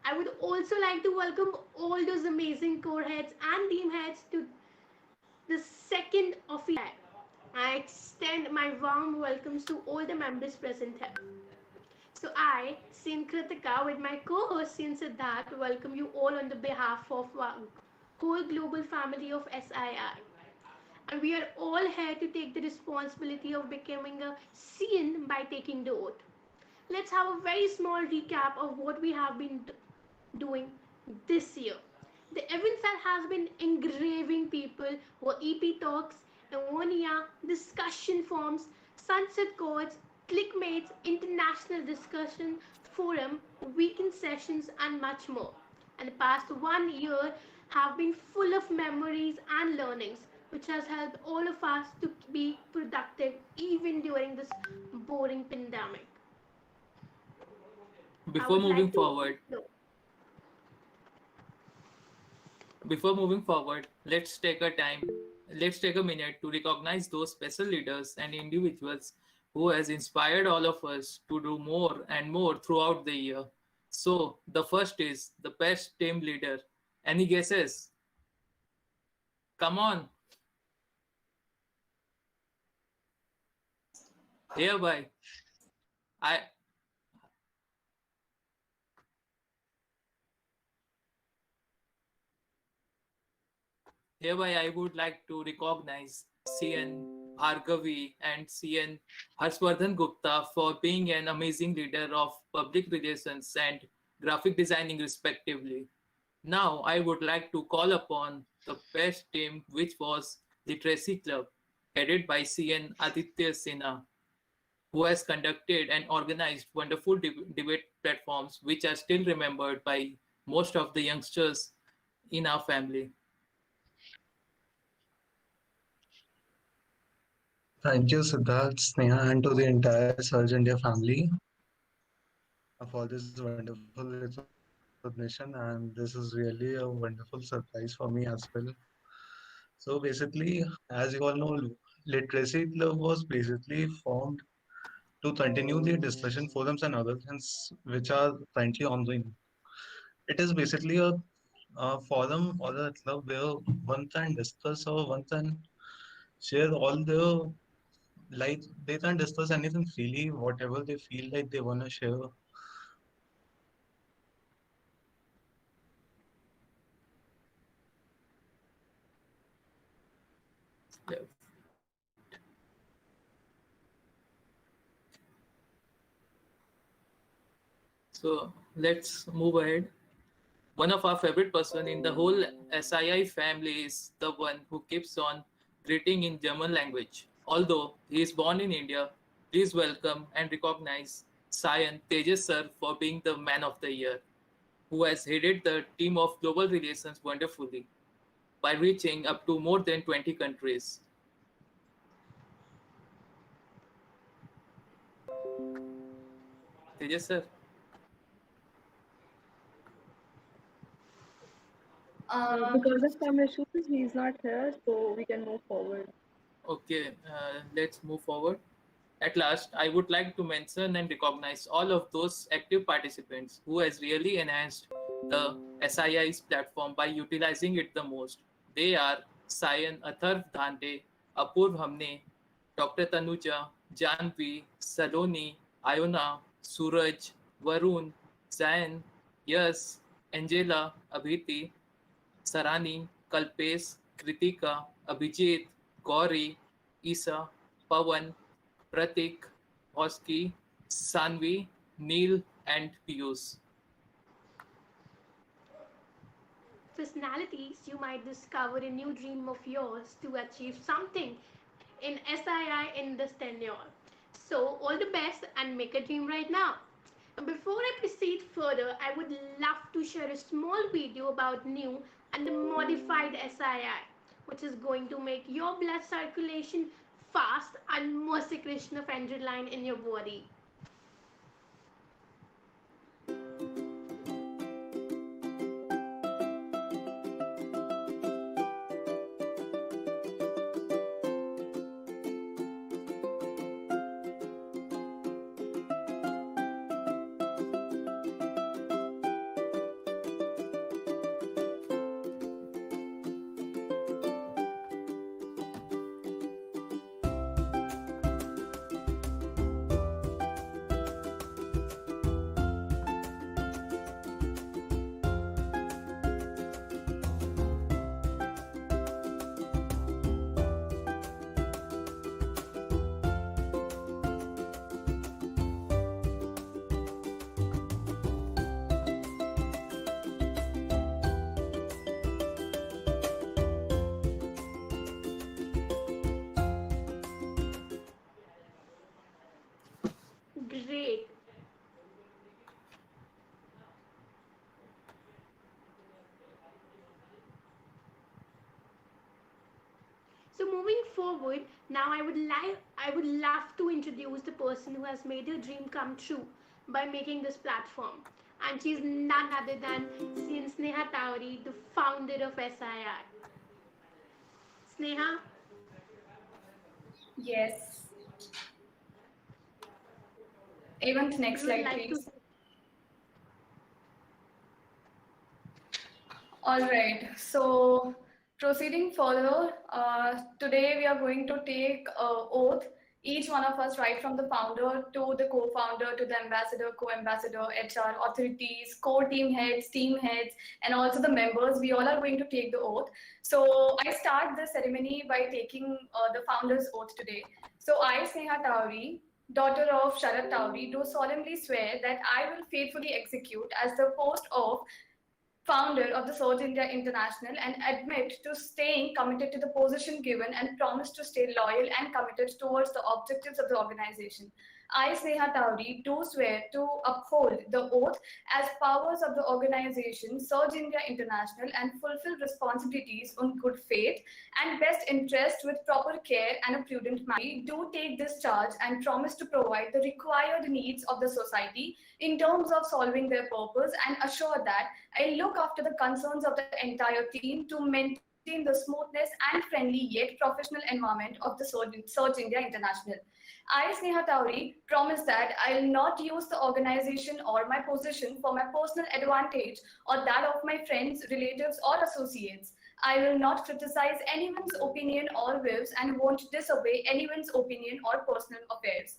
I would also like to welcome all those amazing core heads and team heads to the second official. I extend my warm welcomes to all the members present here. So I, Sin Kritika, with my co-host Sin Siddharth, welcome you all on the behalf of our whole global family of SII. And we are all here to take the responsibility of becoming a CN by taking the oath. Let's have a very small recap of what we have been doing this year. The event fair has been engraving people who EP talks, ammonia, discussion forums, sunset courts, clickmates, international discussion forum, weekend sessions, and much more. And the past 1 year have been full of memories and learnings, which has helped all of us to be productive even during this boring pandemic. I Before would moving like to forward, no, before moving forward, let's take a minute to recognize those special leaders and individuals who has inspired all of us to do more and more throughout the year. So, the first is the best team leader. Any guesses? Come on. Hereby, I Hereby, I would like to recognize CN Bhargavi and CN Harshvardhan Gupta for being an amazing leader of public relations and graphic designing, respectively. Now, I would like to call upon the best team, which was Literacy Club, headed by CN Aditya Sinha, who has conducted and organized wonderful debate platforms, which are still remembered by most of the youngsters in our family. Thank you, Siddharth, Sneha, and to the entire Surge India family for this wonderful recognition. And this is really a wonderful surprise for me as well. So basically, as you all know, Literacy Club was basically formed to continue the discussion forums and other things which are currently ongoing. It is basically a forum or a club where one can discuss or one can share all the, like, they can discuss anything freely, whatever they feel like they want to share. Yeah. So let's move ahead. One of our favorite person in the whole SII family is the one who keeps on greeting in German language. Although he is born in India, please welcome and recognize Sayan Tejas sir for being the man of the year, who has headed the team of global relations wonderfully by reaching up to more than 20 countries. Tejas sir, Because of some issues, he's not here, so we can move forward. okay, let's move forward. At last, I would like to mention and recognize all of those active participants who has really enhanced the SII's platform by utilizing it the most. They are Sayan Atharv Dhande, Apurv Hamne, Dr. Tanuja, Janvi, Saloni, Iona, Suraj, Varun, Zain, Yas, Angela, Abhiti, Sarani, Kalpesh, Kritika, Abhijit, Gauri, Isa, Pawan, Pratik, Oski, Sanvi, Neil, and Piyush. personalities you might discover a new dream of yours to achieve something in SII in this tenure. So, all the best and make a dream right now. And before I proceed further, I would love to share a small video about new and the modified SII, which is going to make your blood circulation fast and more secretion of adrenaline in your body. moving forward, now I would love to introduce the person who has made her dream come true by making this platform. And she's none other than Sneha Tauri, the founder of SII. Sneha, Yes. Even the next you would slide, like to. please. All right. So proceeding further, today we are going to take oath. Each one of us, right from the founder to the co-founder to the ambassador, co-ambassador, HR, authorities, core team heads, and also the members, we all are going to take the oath. So I start the ceremony by taking the founder's oath today. So I, Sneha Tauri, daughter of Sharad Tauri, do solemnly swear that I will faithfully execute as the post of founder of the Surge India International and admit to staying committed to the position given and promise to stay loyal and committed towards the objectives of the organization. I, Sneha Tauri, do swear to uphold the oath as powers of the organization Surge India International and fulfill responsibilities on good faith and best interest with proper care and a prudent manner. I do take this charge and promise to provide the required needs of the society in terms of solving their purpose and assure that I look after the concerns of the entire team to maintain the smoothness and friendly yet professional environment of the Surge India International. I, Sneha Tauri, promise that I will not use the organization or my position for my personal advantage or that of my friends, relatives, or associates. I will not criticize anyone's opinion or views and won't disobey anyone's opinion or personal affairs.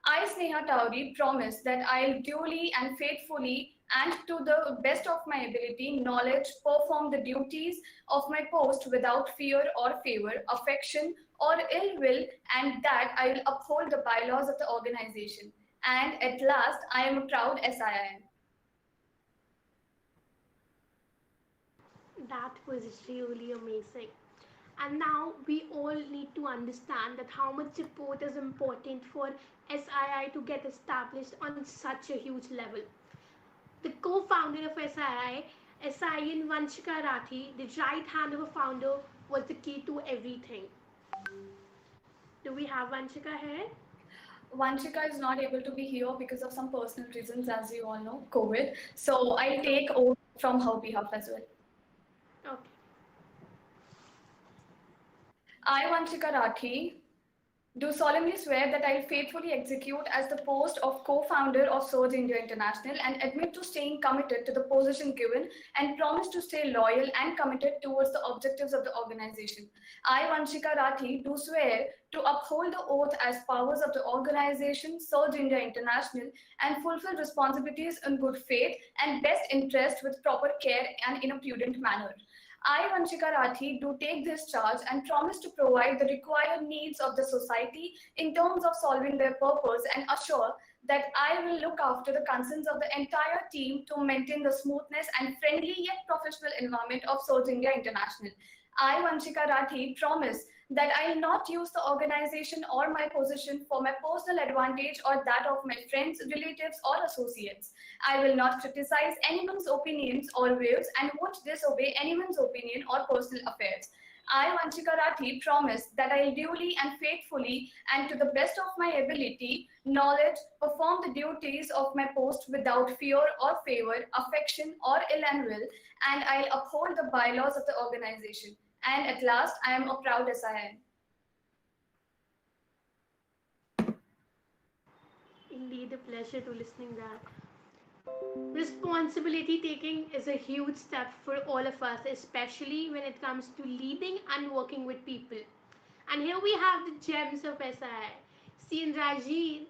I, Sneha Tauri, promise that I'll duly and faithfully and to the best of my ability, knowledge, perform the duties of my post without fear or favor, affection or ill will, and that I will uphold the bylaws of the organization. And at last, I am a proud SIIM. That was really amazing. And now we all need to understand that how much support is important for SII to get established on such a huge level. The co-founder of SII, SIN Vanshika Rathi, the right hand of a founder, was the key to everything. Do we have Vanshika here? Vanshika is not able to be here because of some personal reasons, as you all know, COVID. So I take over from her behalf as well. Okay. I, Vanshika Rathi, do solemnly swear that I will faithfully execute as the post of co-founder of Surge India International and admit to staying committed to the position given and promise to stay loyal and committed towards the objectives of the organization. I, Vanshika Rathi, do swear to uphold the oath as powers of the organization Surge India International and fulfill responsibilities in good faith and best interest with proper care and in a prudent manner. I, Vanshika Rathi, do take this charge and promise to provide the required needs of the society in terms of solving their purpose and assure that I will look after the concerns of the entire team to maintain the smoothness and friendly yet professional environment of Surge India International. I, Vanshika Rathi, promise that I will not use the organization or my position for my personal advantage or that of my friends, relatives, or associates. I will not criticize anyone's opinions or views and won't disobey anyone's opinion or personal affairs. I, Vanshika Rathi, promise that I will duly and faithfully and to the best of my ability, knowledge, perform the duties of my post without fear or favor, affection or ill will, and I'll uphold the bylaws of the organization. And at last, I am a proud SIIM. Indeed, a pleasure to listening that. Responsibility taking is a huge step for all of us, especially when it comes to leading and working with people. And here we have the gems of SII. Seen Rajneel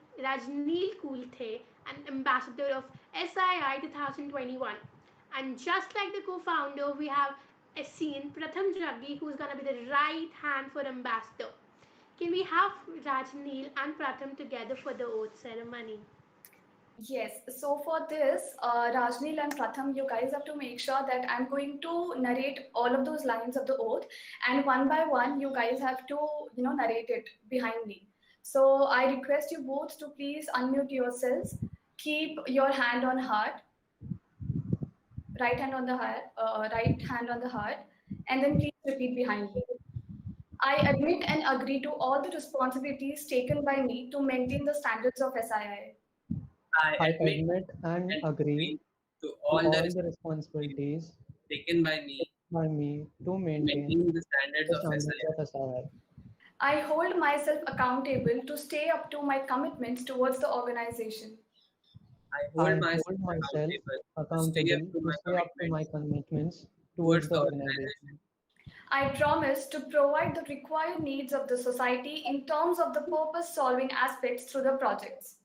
Kulthe, an ambassador of SII 2021. And just like the co-founder, we have seen Pratham Jaggi, who's going to be the right hand for ambassador. Can we have Rajneel and Pratham together for the oath ceremony? Yes, so for this, Rajneel and Pratham, you guys have to make sure that I'm going to narrate all of those lines of the oath, and one by one, you guys have to, narrate it behind me. So I request you both to please unmute yourselves, keep your hand on heart, right hand on the heart, and then please repeat behind me. I admit and agree to all the responsibilities taken by me to maintain the standards of SII. I I admit admit and and agree agree to to all the all the responsibilities responsibilities taken by me by me to to maintain maintain the standards the of standards SII. of SRI. I hold myself accountable to stay up to my commitments towards the organization. I I hold myself hold myself accountable to stay up accountable to to my stay up to my commitments commitments towards towards the the organization. organization. I promise to provide the required needs of the society in terms of the purpose solving aspects through the projects.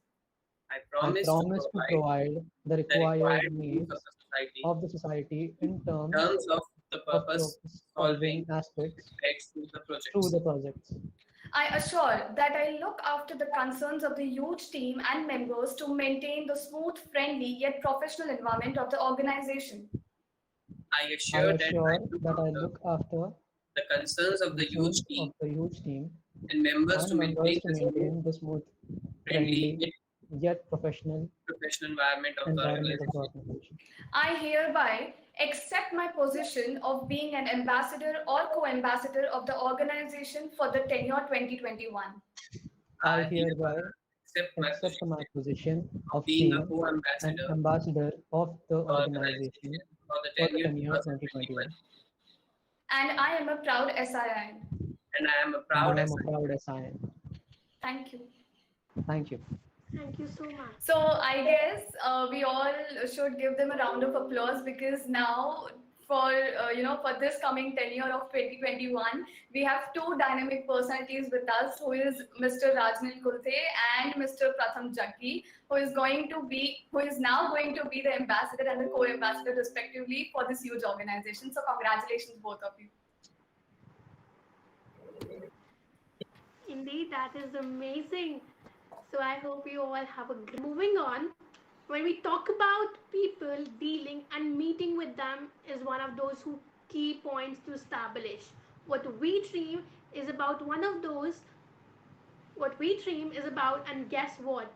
I I promise to promise to provide provide the the required required needs of needs the society of the society in in terms terms of the of purpose solving solving aspects aspects to the through projects. the projects. I assure that I look after the concerns of the huge team and members to maintain the smooth, friendly, yet professional environment of the organization. I I assure that I assure look that I after look after the concerns of the huge concerns team of the huge team and members to and members maintain to the smooth, maintain the smooth, friendly, friendly, yet yet professional professional environment of the environment of the organization. organization. I hereby accept my position of being an ambassador or co-ambassador of the organization for the tenure 2021. I I hereby hereby accept my accept my position position of of being a being an co-ambassador ambassador of the for the organization organization for the for the tenure tenure 2021. 2021. And I am a proud SIN. And I am a And proud I am a SI. proud SIN. Thank you. Thank you. Thank you so much. So I guess we all should give them a round of applause because now for for this coming tenure of 2021, we have two dynamic personalities with us, who is Mr. Rajnil Kulte and Mr. Pratham Jaggi, who is now going to be the ambassador and the co-ambassador respectively for this huge organization. So congratulations both of you. Indeed, that is amazing. So I hope you all have a great. Moving on, when we talk about people, dealing and meeting with them is one of those who key points to establish. What we dream is about one of those. What we dream is about, and guess what?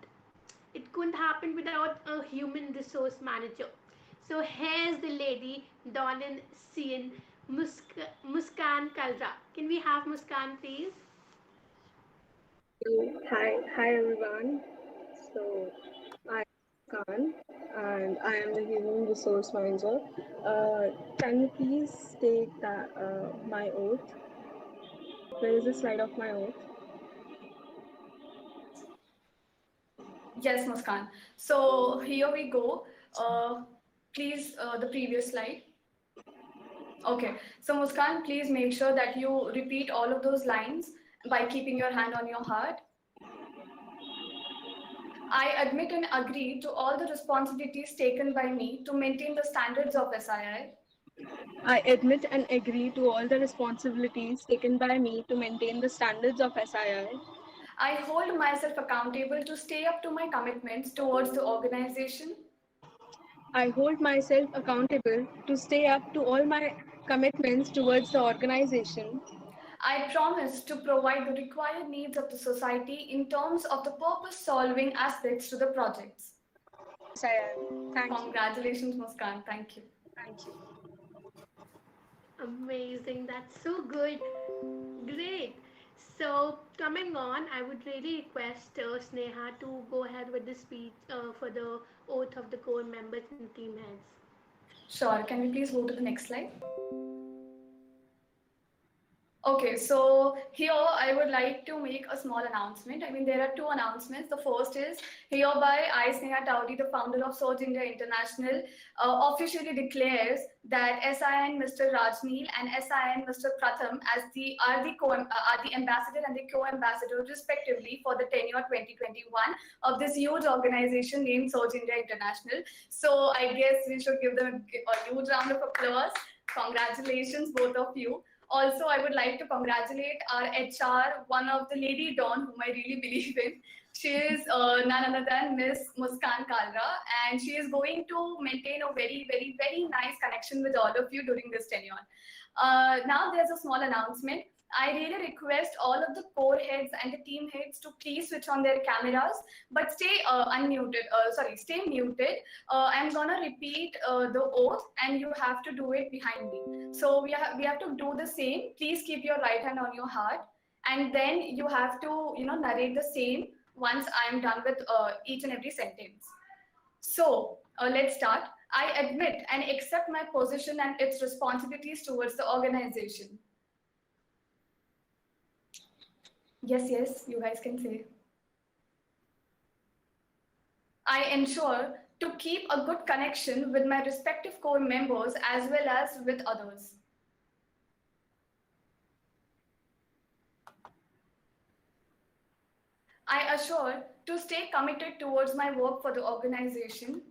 It couldn't happen without a human resource manager. So here's the lady, Donan Sien Muskan Kalra. Can we have Muskan, please? Hi everyone. So I'm Khan and I am the human resource manager. Can you please take that my oath? Where is the slide of my oath? Yes, Muskan. So here we go. Please, the previous slide. Okay. So Muskan, please make sure that you repeat all of those lines by keeping your hand on your heart. I admit and agree to all the responsibilities taken by me to maintain the standards of SII. I admit and agree to all the responsibilities taken by me to maintain the standards of SII. I hold myself accountable to stay up to my commitments towards the organization. I hold myself accountable to stay up to all my commitments towards the organization. I promise to provide the required needs of the society in terms of the purpose-solving aspects to the projects. SII. Thank you. Congratulations, Muskan. Thank you. Thank you. Amazing. That's so good. Great. So, coming on, I would really request Sneha to go ahead with the speech for the oath of the core members and team heads. Sure. Can we please go to the next slide? Okay, so here I would like to make a small announcement. I mean, there are two announcements. The first is hereby I, Sneha Towdy, the founder of Surge India International, officially declares that SIN Mr. Rajneel and SIN Mr. Pratham are the ambassador and the co-ambassador respectively for the tenure 2021 of this huge organization named Surge India International. So I guess we should give them a huge round of applause. Congratulations, both of you. Also, I would like to congratulate our HR, one of the lady Dawn, whom I really believe in. She is none other than Miss Muskan Kalra, and she is going to maintain a very, very, very nice connection with all of you during this tenure. Now, there's a small announcement. I really request all of the core heads and the team heads to please switch on their cameras, but stay stay muted. I'm gonna repeat the oath, and you have to do it behind me. So we have to do the same. Please keep your right hand on your heart, and then you have to narrate the same once I am done with each and every sentence. So let's start. I admit and accept my position and its responsibilities towards the organization. Yes, you guys can say. I ensure to keep a good connection with my respective core members as well as with others. I assure to stay committed towards my work for the organization.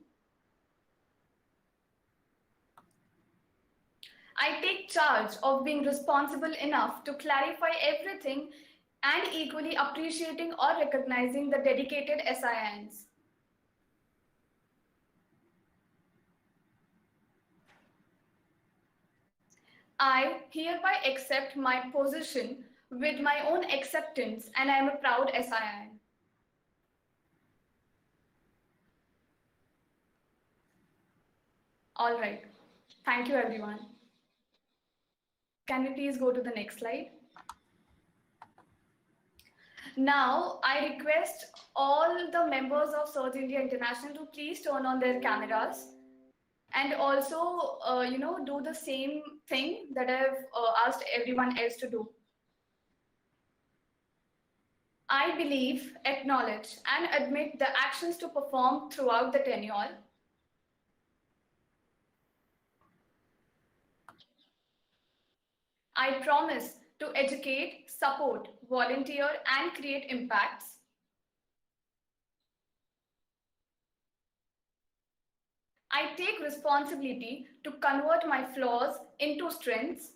I take charge of being responsible enough to clarify everything and equally appreciating or recognizing the dedicated SINs. I hereby accept my position with my own acceptance, and I am a proud SIN. All right. Thank you, everyone. Can we please go to the next slide? Now, I request all the members of Surge India International to please turn on their cameras and also, do the same thing that I've asked everyone else to do. I believe, acknowledge, and admit the actions to perform throughout the tenure. I promise to educate, support, volunteer, and create impacts. I take responsibility to convert my flaws into strengths.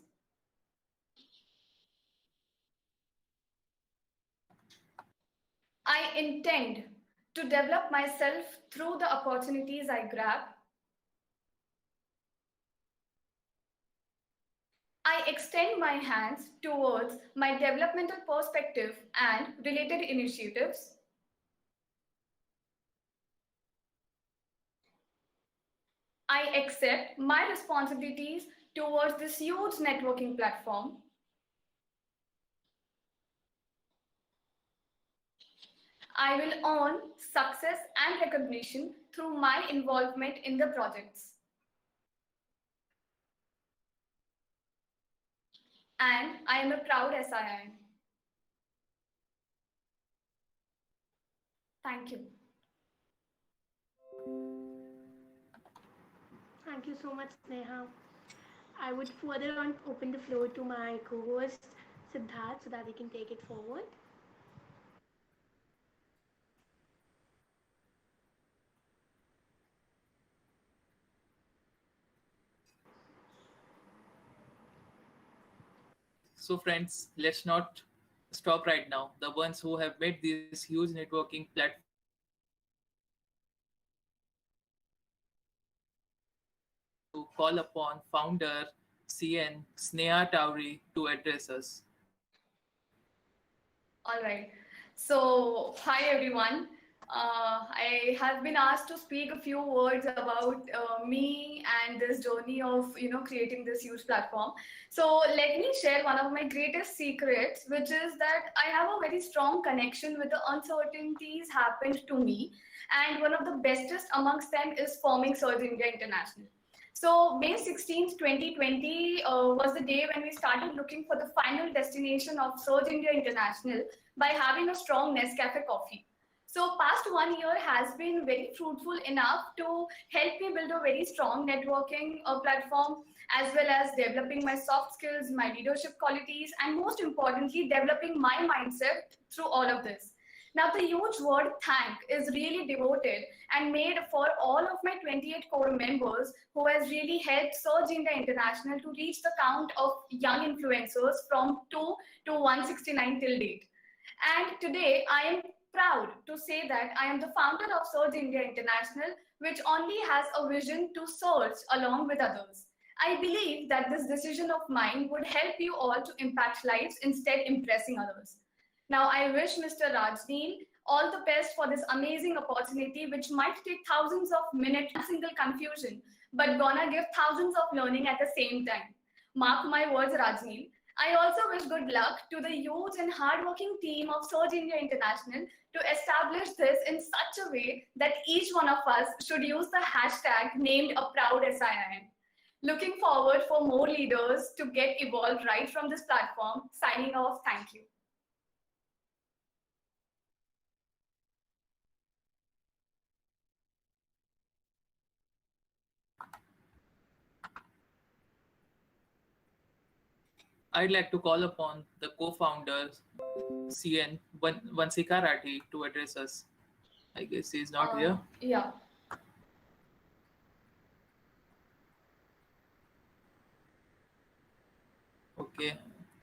I intend to develop myself through the opportunities I grab. I extend my hands towards my developmental perspective and related initiatives. I accept my responsibilities towards this huge networking platform. I will earn success and recognition through my involvement in the projects. And I am a proud SIN. Thank you. Thank you so much, Sneha. I would further on open the floor to my co-host Siddharth so that we can take it forward. So, friends, let's not stop right now. The ones who have made this huge networking platform to call upon founder CN Sneha Tauri to address us. All right. So, hi everyone. I have been asked to speak a few words about me and this journey of creating this huge platform. So let me share one of my greatest secrets, which is that I have a very strong connection with the uncertainties happened to me, and one of the bestest amongst them is forming Surge India International. So May 16th, 2020 was the day when we started looking for the final destination of Surge India International by having a strong Nescafe coffee. So past 1 year has been very fruitful enough to help me build a very strong networking platform, as well as developing my soft skills, my leadership qualities, and most importantly, developing my mindset through all of this. Now, the huge word thank is really devoted and made for all of my 28 core members who has really helped Surge India International to reach the count of young influencers from 2 to 169 till date. And today, I am proud to say that I am the founder of Surge India International, which only has a vision to surge along with others. I believe that this decision of mine would help you all to impact lives instead impressing others. Now, I wish Mr. Rajneel all the best for this amazing opportunity, which might take thousands of minutes and single confusion, but gonna give thousands of learning at the same time. Mark my words, Rajneel. I also wish good luck to the huge and hardworking team of Surge India International to establish this in such a way that each one of us should use the hashtag named a proud SIIM. Looking forward for more leaders to get evolved right from this platform. Signing off, thank you. I'd like to call upon the co-founder, CN Vansika Rathi, to address us. I guess he's not here. Yeah. Okay.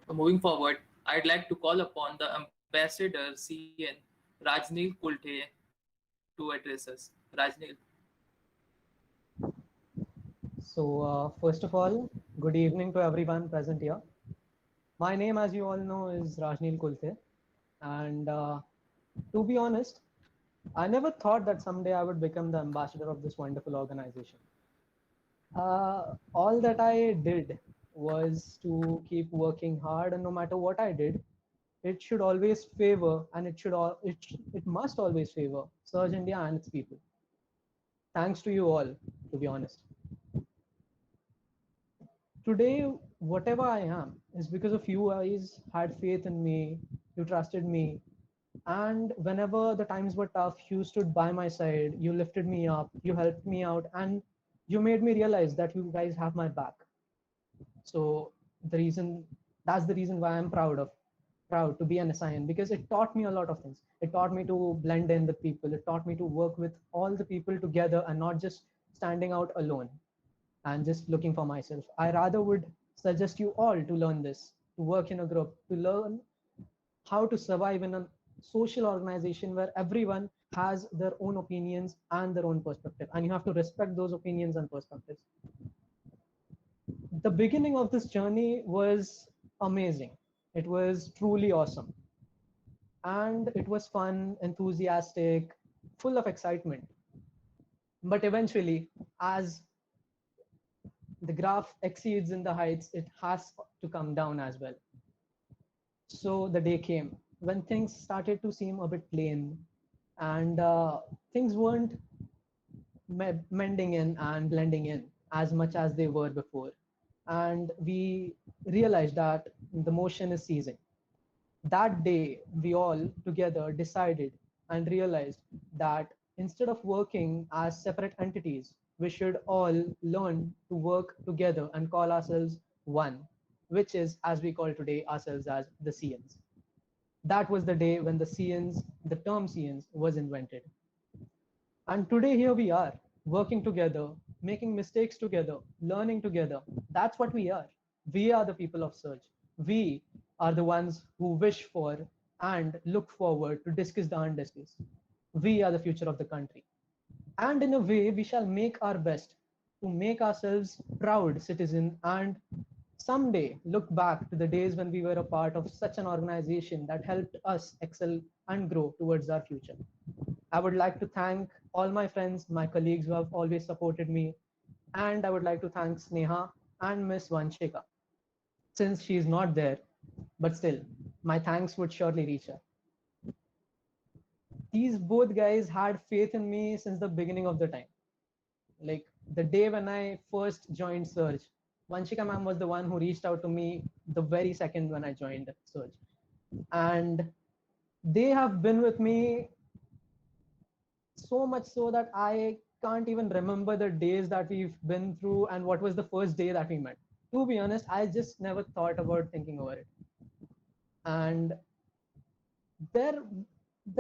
Moving forward, I'd like to call upon the ambassador, CN Rajneel Kulte, to address us. Rajneel. So, first of all, good evening to everyone present here. My name, as you all know, is Rajneel Kulte. And to be honest, I never thought that someday I would become the ambassador of this wonderful organization. All that I did was to keep working hard, and no matter what I did, it should always favor, and it must always favor Surge India and its people. Thanks to you all, to be honest. Today, whatever I am is because of you guys had faith in me, you trusted me, and whenever the times were tough, you stood by my side, you lifted me up, you helped me out, and you made me realize that you guys have my back. So that's the reason why I'm proud to be an SIN, because it taught me a lot of things. It taught me to blend in with people. It taught me to work with all the people together and not just standing out alone and just looking for myself. I rather would suggest you all to learn this, to work in a group, to learn how to survive in a social organization where everyone has their own opinions and their own perspective, and you have to respect those opinions and perspectives. The beginning of this journey was amazing. It was truly awesome. And it was fun, enthusiastic, full of excitement. But eventually, as the graph exceeds in the heights, it has to come down as well. So the day came when things started to seem a bit plain, and things weren't mending in and blending in as much as they were before. And we realized that the motion is ceasing. That day, we all together decided and realized that instead of working as separate entities, we should all learn to work together and call ourselves one, which is, as we call today, ourselves as the CNs. That was the day when the term CNs was invented. And today here we are, working together, making mistakes together, learning together. That's what we are. We are the people of Surge. We are the ones who wish for and look forward to discuss the undiscussed. We are the future of the country. And in a way, we shall make our best to make ourselves proud citizens and someday look back to the days when we were a part of such an organization that helped us excel and grow towards our future. I would like to thank all my friends, my colleagues who have always supported me. And I would like to thank Sneha and Miss Vanshika. Since she is not there, but still, my thanks would surely reach her. These both guys had faith in me since the beginning of the time. Like the day when I first joined Surge, Vanshika ma'am was the one who reached out to me the very second when I joined Surge. And they have been with me so much so that I can't even remember the days that we've been through and what was the first day that we met. To be honest, I just never thought about thinking over it. And there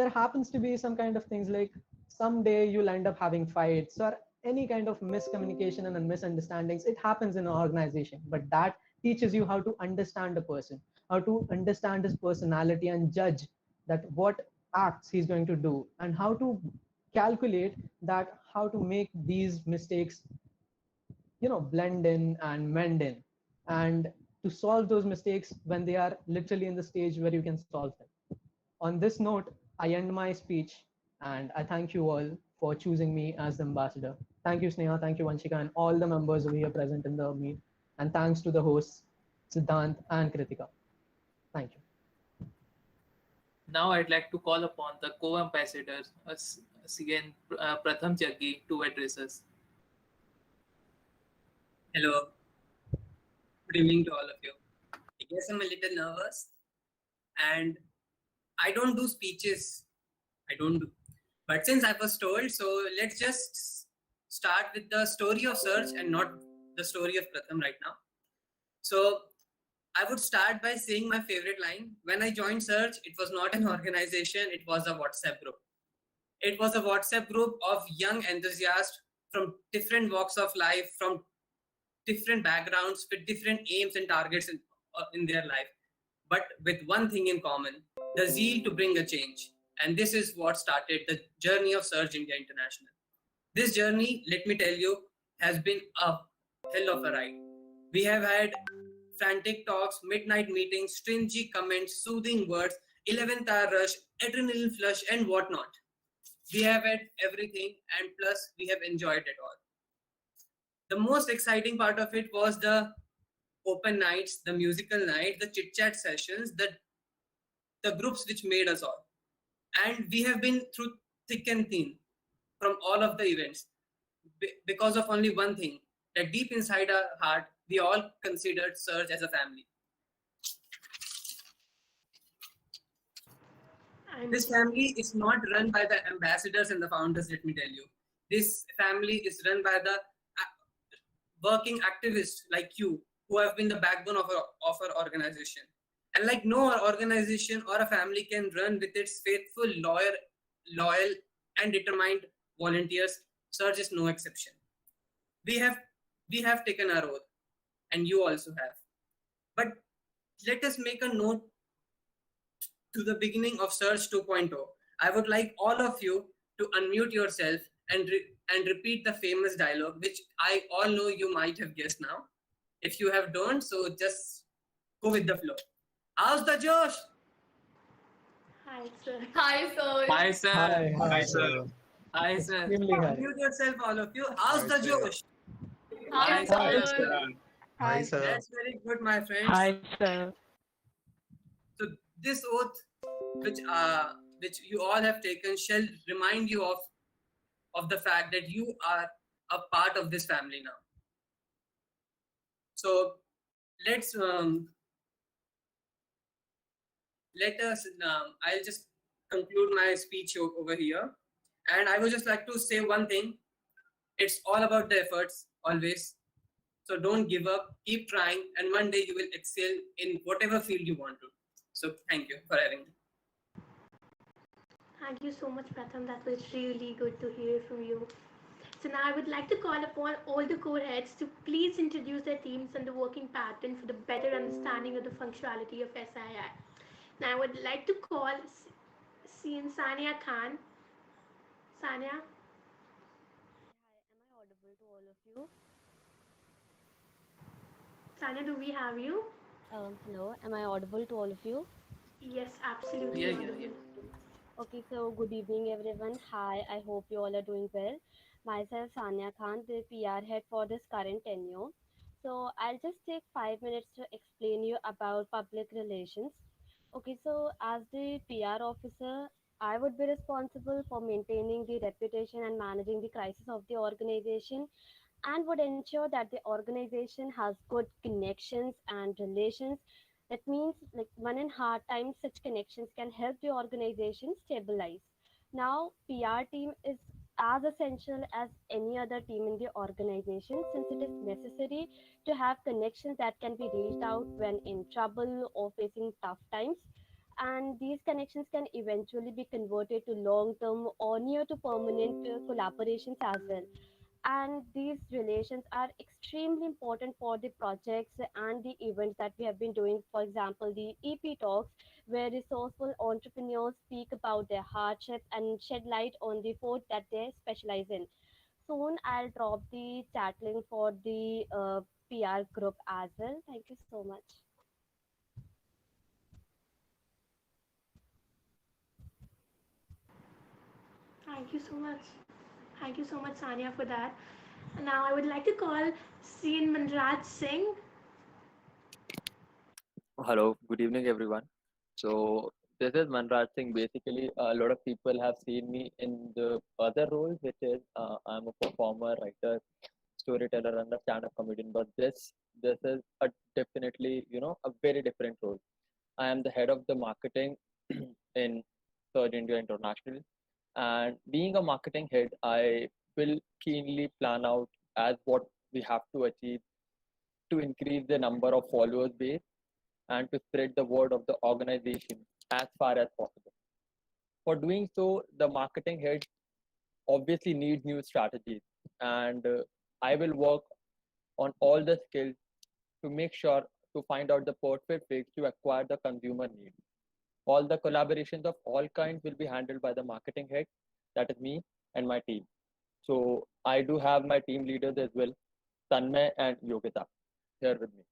happens to be some kind of things like someday you'll end up having fights or any kind of miscommunication and misunderstandings. It happens in an organization, but that teaches you how to understand a person, how to understand his personality and judge that what acts he's going to do and how to calculate that how to make these mistakes blend in and mend in, and to solve those mistakes when they are literally in the stage where you can solve them. On this note, I end my speech, and I thank you all for choosing me as the ambassador. Thank you, Sneha. Thank you, Vanshika, and all the members over here present in the meet. And thanks to the hosts, Siddhant and Kritika. Thank you. Now I'd like to call upon the co-ambassadors, CN Pratham Jaggi, to address us. Hello. Good evening to all of you. Yes, I'm a little nervous, and I don't do speeches. I don't do. But since I was told, so let's just start with the story of Surge and not the story of Pratham right now. So I would start by saying my favorite line. When I joined Surge, it was not an organization, it was a WhatsApp group. It was a WhatsApp group of young enthusiasts from different walks of life, from different backgrounds, with different aims and targets in their life, but with one thing in common: the zeal to bring a change. And this is what started the journey of Surge India International. This journey, let me tell you, has been a hell of a ride. We have had frantic talks, midnight meetings, stringy comments, soothing words, 11th hour rush, adrenaline flush, and whatnot. We have had everything, and plus, we have enjoyed it all. The most exciting part of it was the open nights, the musical night, the chit chat sessions, the groups which made us all. And we have been through thick and thin from all of the events because of only one thing, that deep inside our heart, we all considered Surge as a family. This family is not run by the ambassadors and the founders, let me tell you. This family is run by the working activists like you, who have been the backbone of our organization. And like no organization or a family can run with its faithful, loyal and determined volunteers, Surge is no exception. We have taken our oath, and you also have. But let us make a note to the beginning of Surge 2.0. I would like all of you to unmute yourself and repeat the famous dialogue, which I all know you might have guessed now. If you have don't, so just go with the flow. How's the Josh? Hi, sir. Hi, sir. Hi, sir. Hi, sir. Hi, sir. Extremely high. Unmute yourself, all of you. How's Hi, the sir. Josh? Hi, Hi, sir. Hi, sir. That's very good, my friends. Hi, sir. So this oath, which you all have taken, shall remind you of the fact that you are a part of this family now. So let's let us. I'll just conclude my speech over here, and I would just like to say one thing. It's all about the efforts, always. So don't give up. Keep trying, and one day you will excel in whatever field you want to. So thank you for having me. Thank you so much, Pratham. That was really good to hear from you. So now I would like to call upon all the core heads to please introduce their teams and the working pattern for the better understanding of the functionality of SII. Now I would like to call Sania Khan. Sania? Hi, am I audible to all of you? Sania, do we have you? Hello, am I audible to all of you? Yes, absolutely. Yeah, audible. yeah. Okay, so good evening, everyone. Hi, I hope you all are doing well. Myself, Sania Khan, the PR head for this current tenure. So I'll just take 5 minutes to explain you about public relations. Okay, so as the PR officer, I would be responsible for maintaining the reputation and managing the crisis of the organization, and would ensure that the organization has good connections and relations. That means, like, when in hard times, such connections can help the organization stabilize. Now, PR team is as essential as any other team in the organization, since it is necessary to have connections that can be reached out when in trouble or facing tough times. And these connections can eventually be converted to long term or near to permanent collaborations as well. And these relations are extremely important for the projects and the events that we have been doing. For example, the EP talks, where resourceful entrepreneurs speak about their hardships and shed light on the field that they specialize in. soon I'll drop the chat link for the PR group as well. Thank you so much. Thank you so much. Thank you so much, Sania, for that. Now I would like to call Seen Manraj Singh. Hello, good evening, everyone. So this is Manraj Singh. Basically, a lot of people have seen me in the other roles, which is I'm a performer, writer, storyteller, and a stand-up comedian. But this is a definitely a very different role. I am the head of the marketing in Surge India International, and being a marketing head, I will keenly plan out as what we have to achieve to increase the number of followers base and to spread the word of the organization as far as possible. For doing so, the marketing head obviously needs new strategies, and I will work on all the skills to make sure to find out the perfect way to acquire the consumer need. All the collaborations of all kinds will be handled by the marketing head, that is me and my team. So I do have my team leaders as well, Tanmay and Yogita, here with me.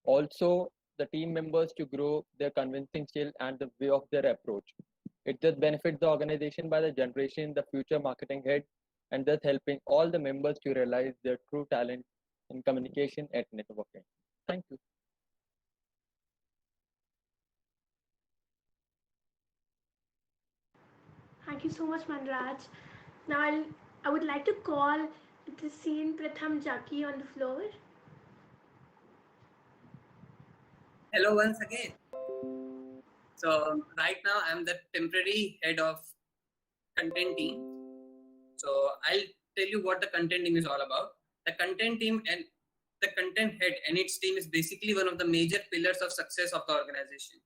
Also, the team members to grow their convincing skill and the way of their approach. It just benefits the organization by the generation, the future marketing head, and thus helping all the members to realize their true talent in communication and networking. Thank you. Thank you so much, Manraj. Now I would like to call the Seen Pratham Jaki on the floor. Hello once again. So right now I'm the temporary head of content team. So I'll tell you what the content team is all about. The content team and the content head and its team is basically one of the major pillars of success of the organization.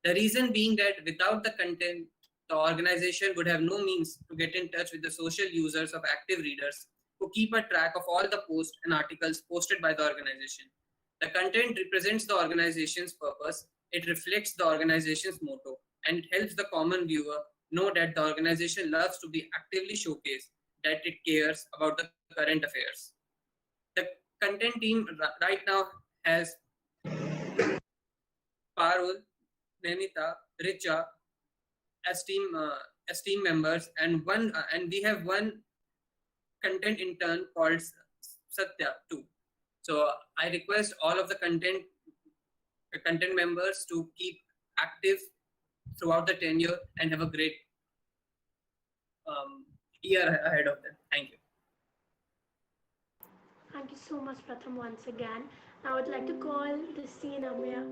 The reason being that without the content, the organization would have no means to get in touch with the social users of active readers who keep a track of all the posts and articles posted by the organization. The content represents the organization's purpose, it reflects the organization's motto, and it helps the common viewer know that the organization loves to be actively showcased, that it cares about the current affairs. The content team right now has Parul, Nainita, Richa as team members, and we have one content intern called Satya too. So I request all of the content members to keep active throughout the tenure and have a great year ahead of them. Thank you. Thank you so much, Pratham, once again. I would like to call the Seen Amya.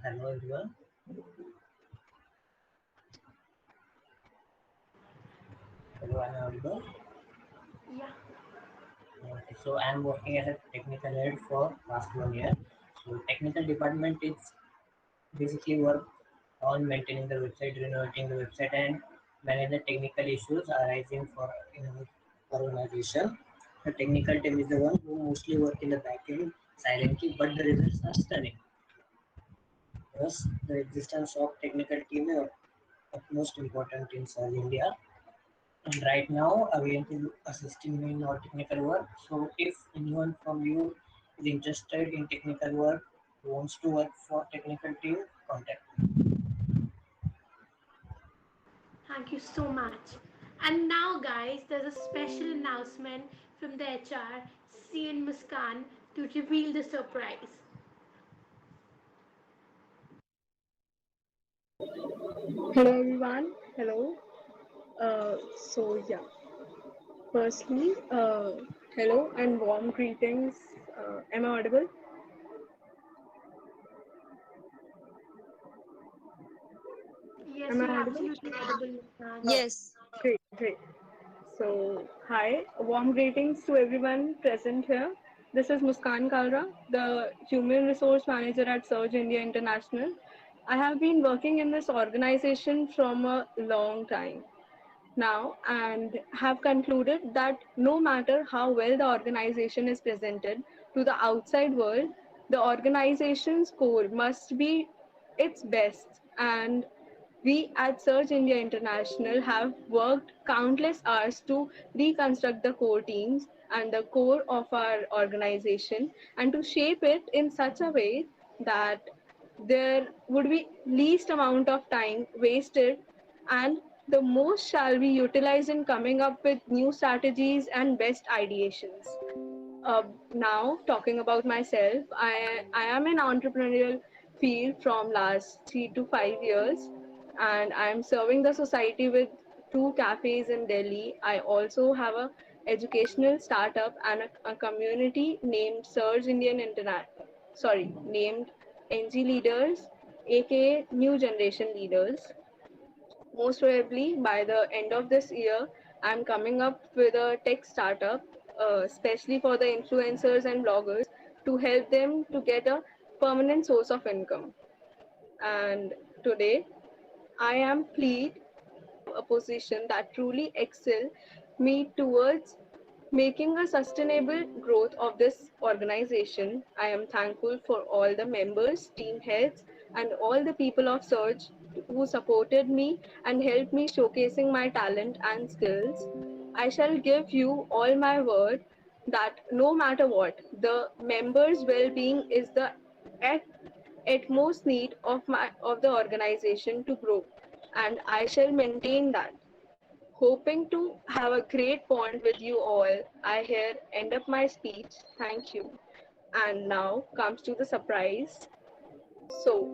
Hello everyone. Hello, am I audible? Yeah. Okay, so I'm working as a technical head for last 1 year. So technical department is basically work on maintaining the website, renovating the website, and manage the technical issues arising for organization. The technical team is the one who mostly work in the backend silently, but the results are stunning. Thus, the existence of technical team is utmost important in South India. And right now, Avient is assisting me in our technical work. So if anyone from you is interested in technical work, wants to work for technical team, contact me. Thank you so much. And now, guys, there's a special announcement from the HR, Seen Muskan, to reveal the surprise. Hello everyone. Hello. So yeah. Firstly, hello and warm greetings. Am I audible? Yes, Am I you're audible? absolutely audible, Muskan. Yes. Great, great. So, hi, warm greetings to everyone present here. This is Muskan Kalra, the Human Resource Manager at Surge India International. I have been working in this organization from a long time now and have concluded that no matter how well the organization is presented to the outside world, the organization's core must be its best and We at Search India International have worked countless hours to reconstruct the core teams and the core of our organization and to shape it in such a way that there would be least amount of time wasted and the most shall be utilized in coming up with new strategies and best ideations. Now talking about myself, I am in entrepreneurial field from last 3 to 5 years, and I am serving the society with two cafes in Delhi. I also have a educational startup and a community named Surge Indian Internet. Sorry, named NG Leaders, aka New Generation Leaders. Most probably by the end of this year, I'm coming up with a tech startup, especially for the influencers and bloggers to help them to get a permanent source of income. And today, I am pleased a position that truly excel me towards making a sustainable growth of this organization. I am thankful for all the members, team heads, and all the people of Surge who supported me and helped me showcasing my talent and skills. I shall give you all my word that no matter what, the members' well-being is the at utmost need of the organization to grow, and I shall maintain that. Hoping to have a great bond with you all, I here end up my speech. Thank you. And now comes to the surprise. So,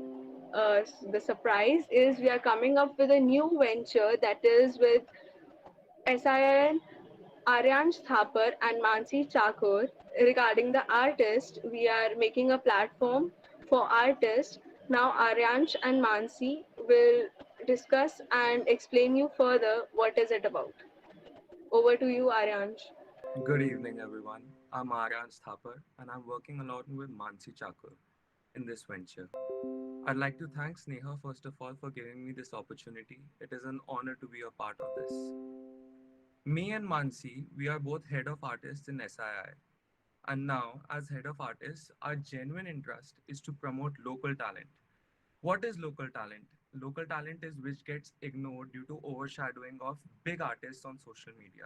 the surprise is we are coming up with a new venture that is with SIN Aryansh Thapar and Mansi Chakur. Regarding the artist, we are making a platform for artists. Now, Aryansh and Mansi will discuss and explain you further what is it about. Over to you, Aryansh. Good evening, everyone. I'm Aryan Thapar, and I'm working along with Mansi Chakur in this venture. I'd like to thank Sneha first of all for giving me this opportunity. It is an honor to be a part of this. Me and Mansi, we are both head of artists in SII. And now, as head of artists, our genuine interest is to promote local talent. What is local talent? Local talent is which gets ignored due to overshadowing of big artists on social media.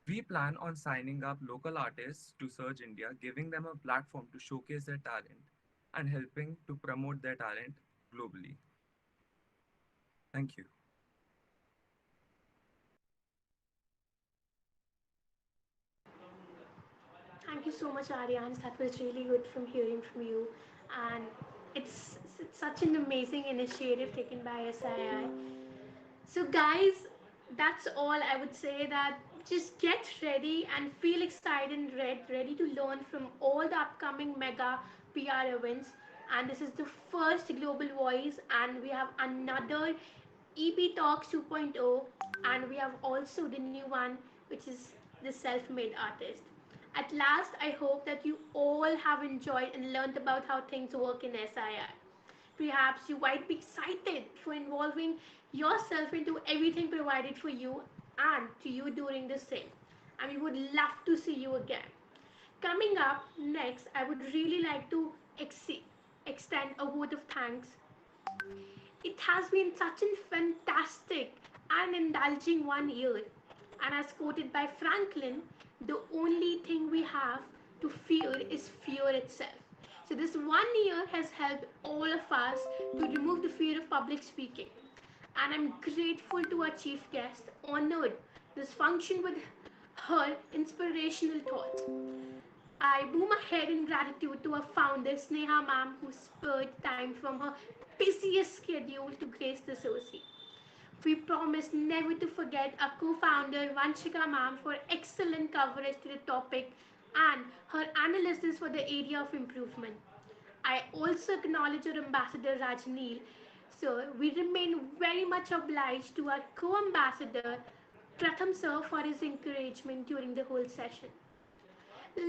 We plan on signing up local artists to Surge India, giving them a platform to showcase their talent and helping to promote their talent globally. Thank you. Thank you so much, Arians. That was really good from hearing from you. And it's such an amazing initiative taken by SII. So, guys, that's all I would say. That just get ready and feel excited and ready to learn from all the upcoming mega PR events. And this is the first Global Voice, and we have another EP Talks 2.0, and we have also the new one, which is the self made artist. At last, I hope that you all have enjoyed and learned about how things work in SII. Perhaps you might be excited for involving yourself into everything provided for you and to you during the same. And we would love to see you again. Coming up next, I would really like to extend a word of thanks. It has been such a fantastic and indulging 1 year. And as quoted by Franklin, the only thing we have to fear is fear itself. So, this 1 year has helped all of us to remove the fear of public speaking. And I'm grateful to our chief guest, honored this function with her inspirational thoughts. I bow my head in gratitude to our founder, Sneha ma'am, who spared time from her busiest schedule to grace the associate. We promise never to forget our co-founder Vanshika ma'am for excellent coverage to the topic and her analysis for the area of improvement. I also acknowledge our ambassador Rajneel. So we remain very much obliged to our co-ambassador Pratham sir for his encouragement during the whole session.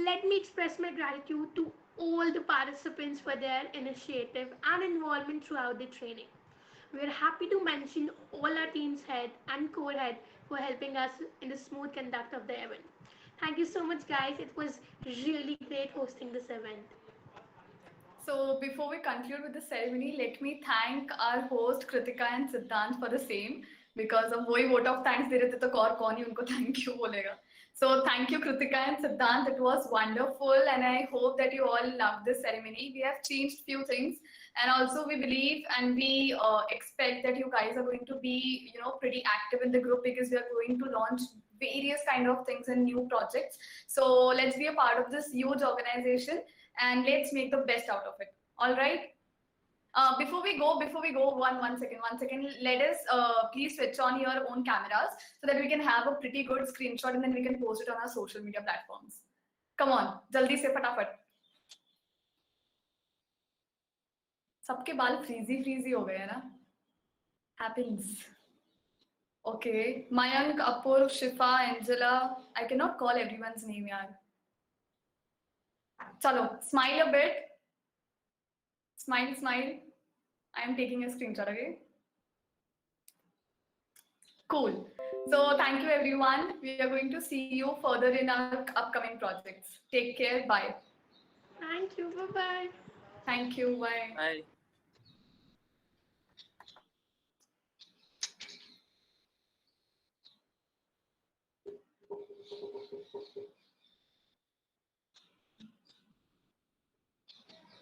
Let me express my gratitude to all the participants for their initiative and involvement throughout the training. We are happy to mention all our team's head and core head for helping us in the smooth conduct of the event. Thank you so much, guys. It was really great hosting this event. So before we conclude with the ceremony, let me thank our host Kritika and Siddhant for the same, because अब वही vote of thanks दे रहे थे तो और कौन ही उनको thank you बोलेगा. So thank you Kritika and Siddhant. It was wonderful, and I hope that you all loved this ceremony. We have changed few things, and also we believe and we expect that you guys are going to be, you know, pretty active in the group, because we are going to launch various kind of things and new projects. So let's be a part of this huge organization, and let's make the best out of it. All right. Before we go, one second. Let us please switch on your own cameras so that we can have a pretty good screenshot, and then we can post it on our social media platforms. Come on, jaldi se फटाफट. सबके बाल frizzy हो गए हैं ना? Happens. Okay, Mayank, Apur, Shifa, Angela. I cannot call everyone's name, yaar. Chalo, smile a bit. Smile. I am taking a screenshot, okay? Cool. So thank you, everyone. We are going to see you further in our upcoming projects. Take care. Bye. Thank you. Bye-bye. Thank you. Bye. Bye.